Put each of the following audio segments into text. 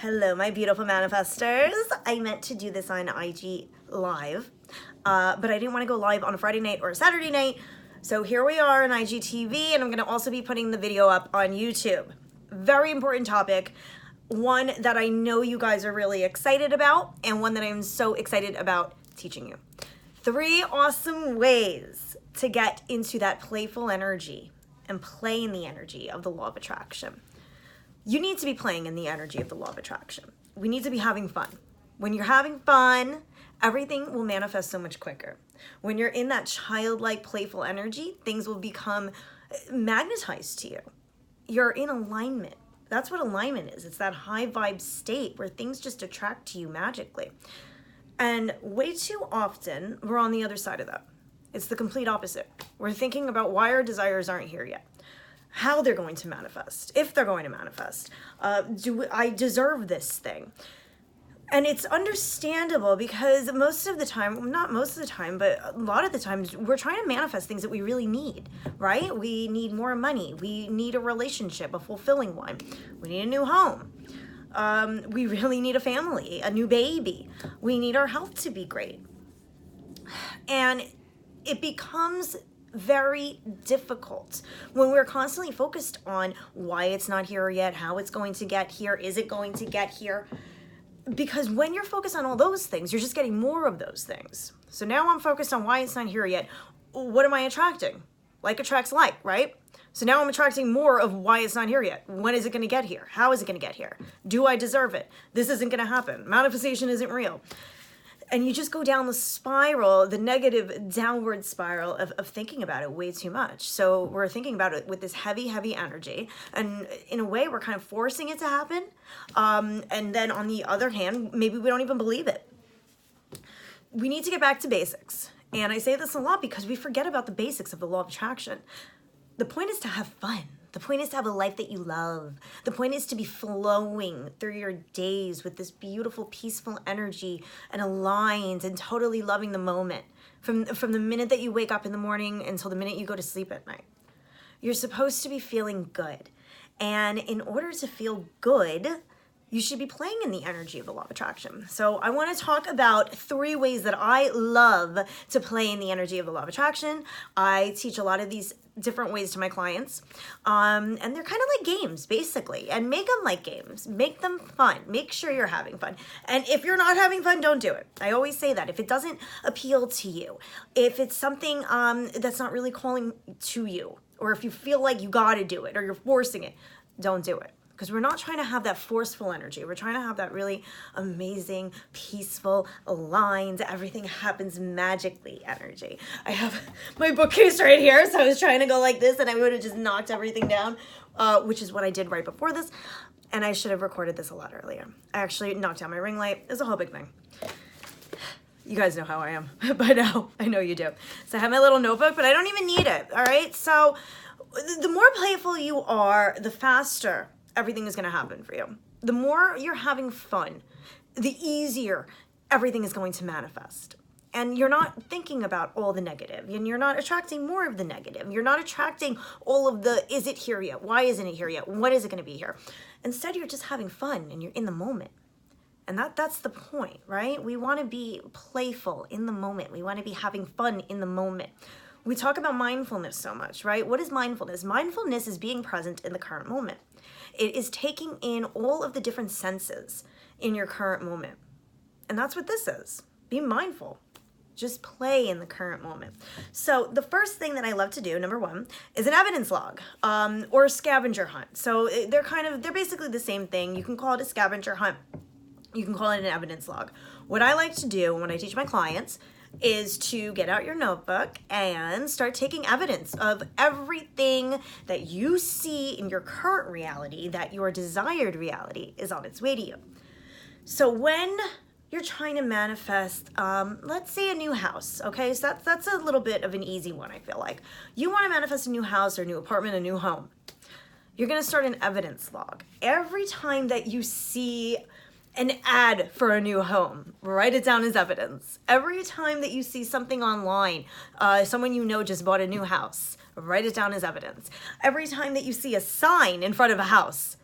Hello, my beautiful manifestors. I meant to do this on IG Live, but I didn't want to go live on a Friday night or a Saturday night. So here we are on IGTV, and I'm going to also be putting the video up on YouTube. Very important topic, one that I know you guys are really excited about, and one that I'm so excited about teaching you. 3 awesome ways to get into that playful energy and play in the energy of the law of attraction. You need to be playing in the energy of the law of attraction. We need to be having fun. When you're having fun, everything will manifest so much quicker. When you're in that childlike, playful energy, things will become magnetized to you. You're in alignment. That's what alignment is. It's that high vibe state where things just attract to you magically. And way too often, we're on the other side of that. It's the complete opposite. We're thinking about why our desires aren't here yet, how they're going to manifest, if they're going to manifest. Do I deserve this thing? And it's understandable because most of the time, not most of the time, but a lot of the times, we're trying to manifest things that we really need, right? We need more money. We need a relationship, a fulfilling one. We need a new home. We really need a family, a new baby. We need our health to be great. And it becomes very difficult when we're constantly focused on why it's not here yet, how it's going to get here, is it going to get here? Because when you're focused on all those things, you're just getting more of those things. So now I'm focused on why it's not here yet. What am I attracting? Like attracts like, right? So now I'm attracting more of why it's not here yet. When is it going to get here? How is it going to get here? Do I deserve it? This isn't going to happen. Manifestation isn't real. And you just go down the spiral, the negative downward spiral of thinking about it way too much. So we're thinking about it with this heavy, heavy energy. And in a way, we're kind of forcing it to happen. And then on the other hand, maybe we don't even believe it. We need to get back to basics. And I say this a lot because we forget about the basics of the law of attraction. The point is to have fun. The point is to have a life that you love. The point is to be flowing through your days with this beautiful, peaceful energy and aligned and totally loving the moment from the minute that you wake up in the morning until the minute you go to sleep at night. You're supposed to be feeling good. And in order to feel good, you should be playing in the energy of the law of attraction. So I want to talk about 3 ways that I love to play in the energy of the law of attraction. I teach a lot of these different ways to my clients. And they're kind of like games, basically. And make them like games. Make them fun. Make sure you're having fun. And if you're not having fun, don't do it. I always say that. If it doesn't appeal to you, if it's something that's not really calling to you, or if you feel like you got to do it, or you're forcing it, don't do it. Because we're not trying to have that forceful energy. We're trying to have that really amazing, peaceful, aligned, everything happens magically energy. I have my bookcase right here, so I was trying to go like this, and I would have just knocked everything down, which is what I did right before this. And I should have recorded this a lot earlier. I actually knocked down my ring light. It's a whole big thing. You guys know how I am by now. I know you do. So I have my little notebook, but I don't even need it, all right? So the more playful you are, the faster everything is going to happen for you. The more you're having fun, the easier everything is going to manifest. And you're not thinking about all the negative, and you're not attracting more of the negative. You're not attracting all of the, is it here yet? Why isn't it here yet? When is it going to be here? Instead, you're just having fun and you're in the moment. And that's the point, right? We want to be playful in the moment. We want to be having fun in the moment. We talk about mindfulness so much, right? What is mindfulness? Mindfulness is being present in the current moment. It is taking in all of the different senses in your current moment. And that's what this is. Be mindful. Just play in the current moment. So the first thing that I love to do, number 1, is an evidence log or a scavenger hunt. So they're basically the same thing. You can call it a scavenger hunt. You can call it an evidence log. What I like to do when I teach my clients is to get out your notebook and start taking evidence of everything that you see in your current reality, that your desired reality is on its way to you. So when you're trying to manifest, let's say a new house, okay? So that's a little bit of an easy one, I feel like. You want to manifest a new house or a new apartment, a new home. You're going to start an evidence log. Every time that you see an ad for a new home, write it down as evidence. Every time that you see something online, someone you know just bought a new house, write it down as evidence. Every time that you see a sign in front of a house,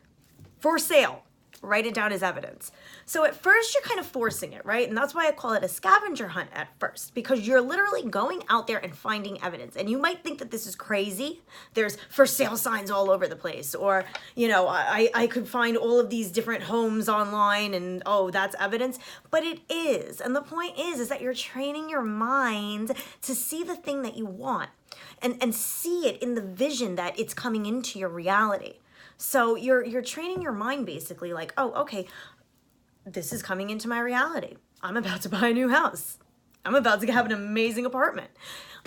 for sale, write it down as evidence. So at first you're kind of forcing it, right? And that's why I call it a scavenger hunt at first, because you're literally going out there and finding evidence. And you might think that this is crazy. There's for sale signs all over the place, or, you know, I could find all of these different homes online and, oh, that's evidence. But it is. And the point is that you're training your mind to see the thing that you want and see it in the vision that it's coming into your reality. So you're training your mind basically like, oh, okay, this is coming into my reality. I'm about to buy a new house. I'm about to have an amazing apartment.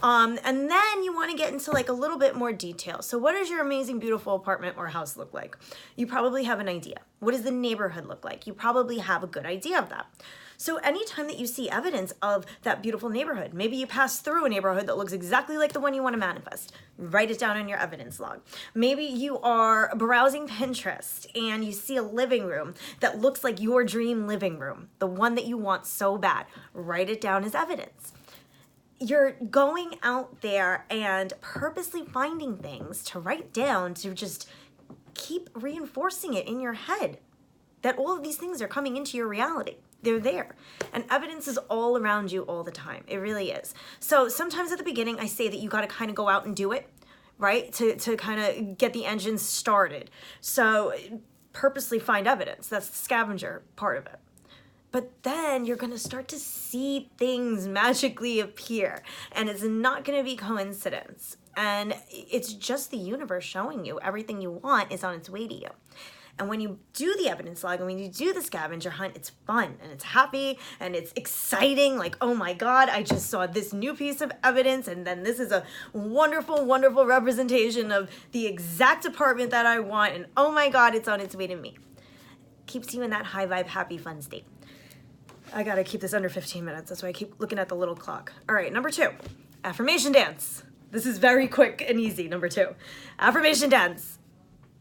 And then you want to get into like a little bit more detail. So what does your amazing, beautiful apartment or house look like? You probably have an idea. What does the neighborhood look like? You probably have a good idea of that. So anytime that you see evidence of that beautiful neighborhood, maybe you pass through a neighborhood that looks exactly like the one you want to manifest, write it down in your evidence log. Maybe you are browsing Pinterest and you see a living room that looks like your dream living room, the one that you want so bad, write it down as evidence. You're going out there and purposely finding things to write down to just keep reinforcing it in your head that all of these things are coming into your reality. They're there. And evidence is all around you all the time. It really is. So sometimes at the beginning, I say that you got to kind of go out and do it, right? To kind of get the engine started. So purposely find evidence. That's the scavenger part of it. But then you're going to start to see things magically appear. And it's not going to be coincidence. And it's just the universe showing you everything you want is on its way to you. And when you do the evidence log and when you do the scavenger hunt, it's fun and it's happy and it's exciting. Like, oh my God, I just saw this new piece of evidence. And then this is a wonderful, wonderful representation of the exact apartment that I want. And oh my God, it's on its way to me. Keeps you in that high vibe, happy, fun state. I got to keep this under 15 minutes. That's why I keep looking at the little clock. All right, number 2, affirmation dance. This is very quick and easy. Number 2, affirmation dance.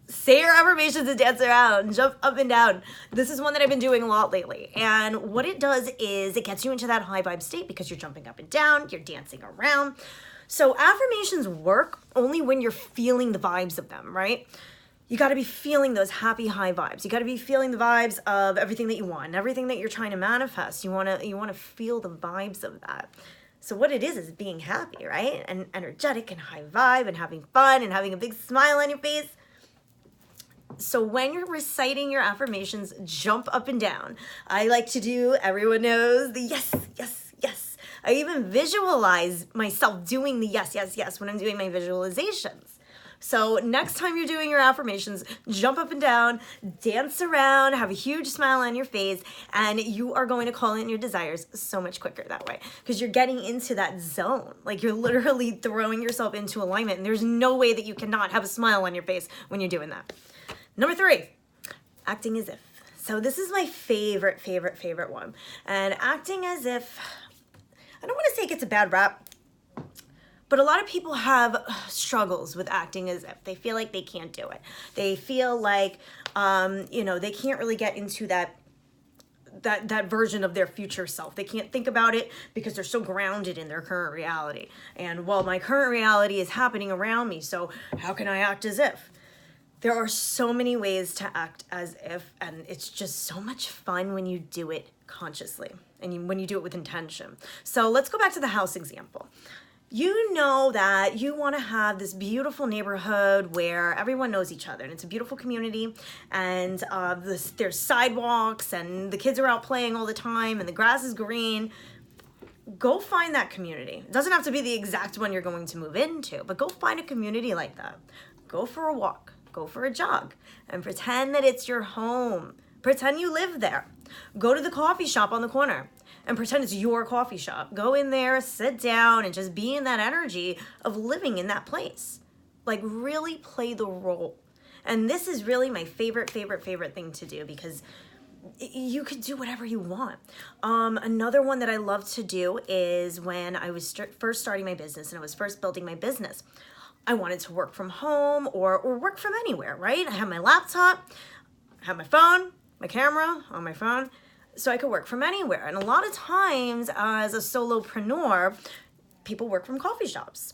Say your affirmations and dance around, jump up and down. This is one that I've been doing a lot lately. And what it does is it gets you into that high vibe state because you're jumping up and down, you're dancing around. So affirmations work only when you're feeling the vibes of them, right? You got to be feeling those happy high vibes. You got to be feeling the vibes of everything that you want, everything that you're trying to manifest. You want to feel the vibes of that. So what it is being happy, right? And energetic and high vibe and having fun and having a big smile on your face. So when you're reciting your affirmations, jump up and down. I like to do, everyone knows, the yes, yes, yes. I even visualize myself doing the yes, yes, yes when I'm doing my visualizations. So next time you're doing your affirmations, jump up and down, dance around, have a huge smile on your face, and you are going to call in your desires so much quicker that way because you're getting into that zone. Like you're literally throwing yourself into alignment, and there's no way that you cannot have a smile on your face when you're doing that. Number 3, acting as if. So this is my favorite, favorite, favorite one. And acting as if, I don't want to say it gets a bad rap, but a lot of people have struggles with acting as if. They feel like they can't do it. They feel like, they can't really get into that version of their future self. They can't think about it because they're so grounded in their current reality. And well, my current reality is happening around me, so how can I act as if? There are so many ways to act as if, and it's just so much fun when you do it consciously and when you do it with intention. So let's go back to the house example. You know that you want to have this beautiful neighborhood where everyone knows each other and it's a beautiful community and there's sidewalks and the kids are out playing all the time and the grass is green. Go find that community. It doesn't have to be the exact one you're going to move into, but go find a community like that. Go for a walk. Go for a jog and pretend that it's your home. Pretend you live there. Go to the coffee shop on the corner and pretend it's your coffee shop. Go in there, sit down, and just be in that energy of living in that place. Like really play the role. And this is really my favorite, favorite, favorite thing to do because you could do whatever you want. Another one that I love to do is when I was first starting my business and I was first building my business. I wanted to work from home or work from anywhere, right? I have my laptop, I have my phone, my camera on my phone, so I could work from anywhere. And a lot of times as a solopreneur, people work from coffee shops.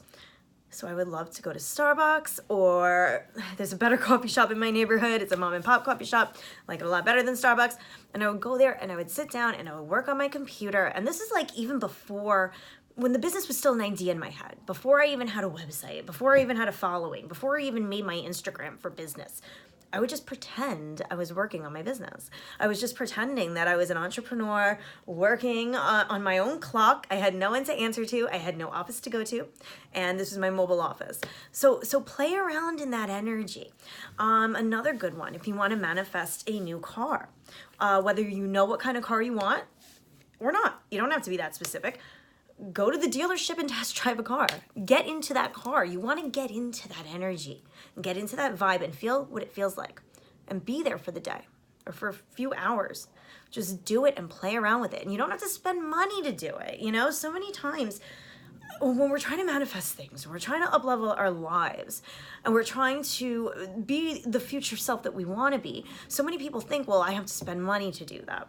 So I would love to go to Starbucks, or there's a better coffee shop in my neighborhood. It's a mom and pop coffee shop, like a lot better than Starbucks. And I would go there and I would sit down and I would work on my computer. And this is like even before, when the business was still an idea in my head, before I even had a website, before I even had a following, before I even made my Instagram for business. I would just pretend I was working on my business. I was just pretending that I was an entrepreneur working on my own clock. I had no one to answer to. I had no office to go to. And this was my mobile office. So play around in that energy. Another good one, if you want to manifest a new car, whether you know what kind of car you want or not, you don't have to be that specific. Go to the dealership and test drive a car. Get into that car. You want to get into that energy, get into that vibe and feel what it feels like, and be there for the day or for a few hours. Just do it and play around with it. And you don't have to spend money to do it. You know, so many times when we're trying to manifest things, we're trying to uplevel our lives, and we're trying to be the future self that we want to be, so many people think, well, I have to spend money to do that.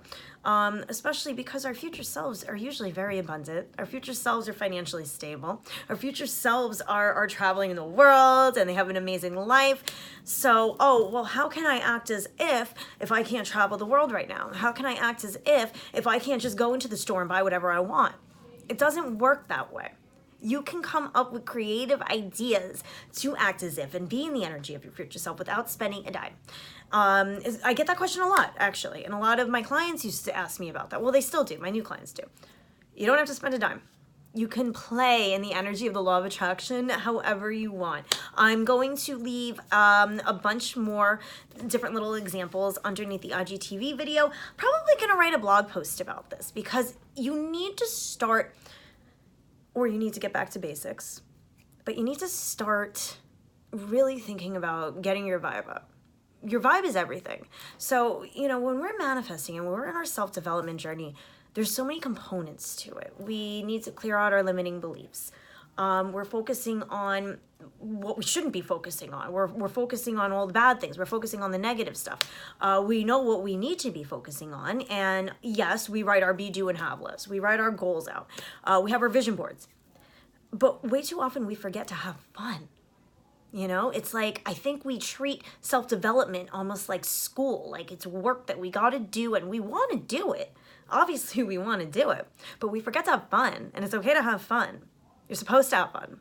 Especially because our future selves are usually very abundant. Our future selves are financially stable. Our future selves are traveling in the world and they have an amazing life. So, oh, well, how can I act as if I can't travel the world right now? How can I act as if I can't just go into the store and buy whatever I want? It doesn't work that way. You can come up with creative ideas to act as if and be in the energy of your future self without spending a dime. I get that question a lot, actually. And a lot of my clients used to ask me about that. Well, they still do. My new clients do. You don't have to spend a dime. You can play in the energy of the law of attraction however you want. I'm going to leave a bunch more different little examples underneath the IGTV video. Probably going to write a blog post about this because you need to start, or you need to get back to basics, but you need to start really thinking about getting your vibe up. Your vibe is everything. So, you know, when we're manifesting and when we're in our self-development journey, there's so many components to it. We need to clear out our limiting beliefs. We're focusing on what we shouldn't be focusing on. We're focusing on all the bad things. We're focusing on the negative stuff. We know what we need to be focusing on. And yes, we write our be, do, and have lists. We write our goals out. We have our vision boards. But way too often we forget to have fun. You know, it's like, I think we treat self-development almost like school, like it's work that we got to do and we want to do it. Obviously we want to do it, but we forget to have fun, and it's okay to have fun. You're supposed to have fun.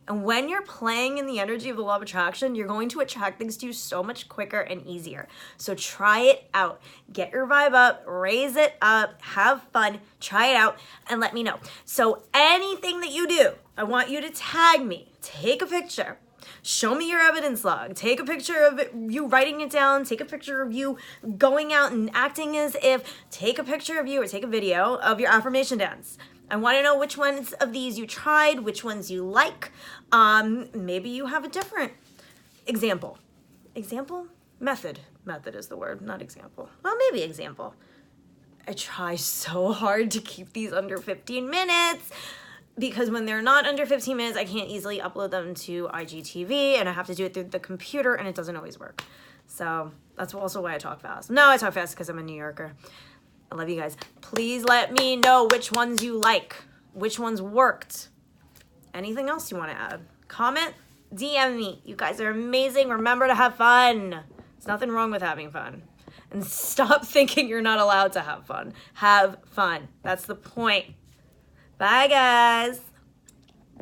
And when you're playing in the energy of the law of attraction, you're going to attract things to you so much quicker and easier. So try it out. Get your vibe up, raise it up, have fun, try it out, and let me know. So anything that you do, I want you to tag me, take a picture. Show me your evidence log. Take a picture of you writing it down. Take a picture of you going out and acting as if. Take a picture of you or take a video of your affirmation dance. I want to know which ones of these you tried, which ones you like. Maybe you have a different example. Example? Method. Method is the word, not example. Well, maybe example. I try so hard to keep these under 15 minutes. Because when they're not under 15 minutes, I can't easily upload them to IGTV, and I have to do it through the computer, and it doesn't always work. So that's also why I talk fast. No, I talk fast because I'm a New Yorker. I love you guys. Please let me know which ones you like, which ones worked. Anything else you want to add? Comment, DM me. You guys are amazing. Remember to have fun. There's nothing wrong with having fun. And stop thinking you're not allowed to have fun. Have fun. That's the point. Bye, guys.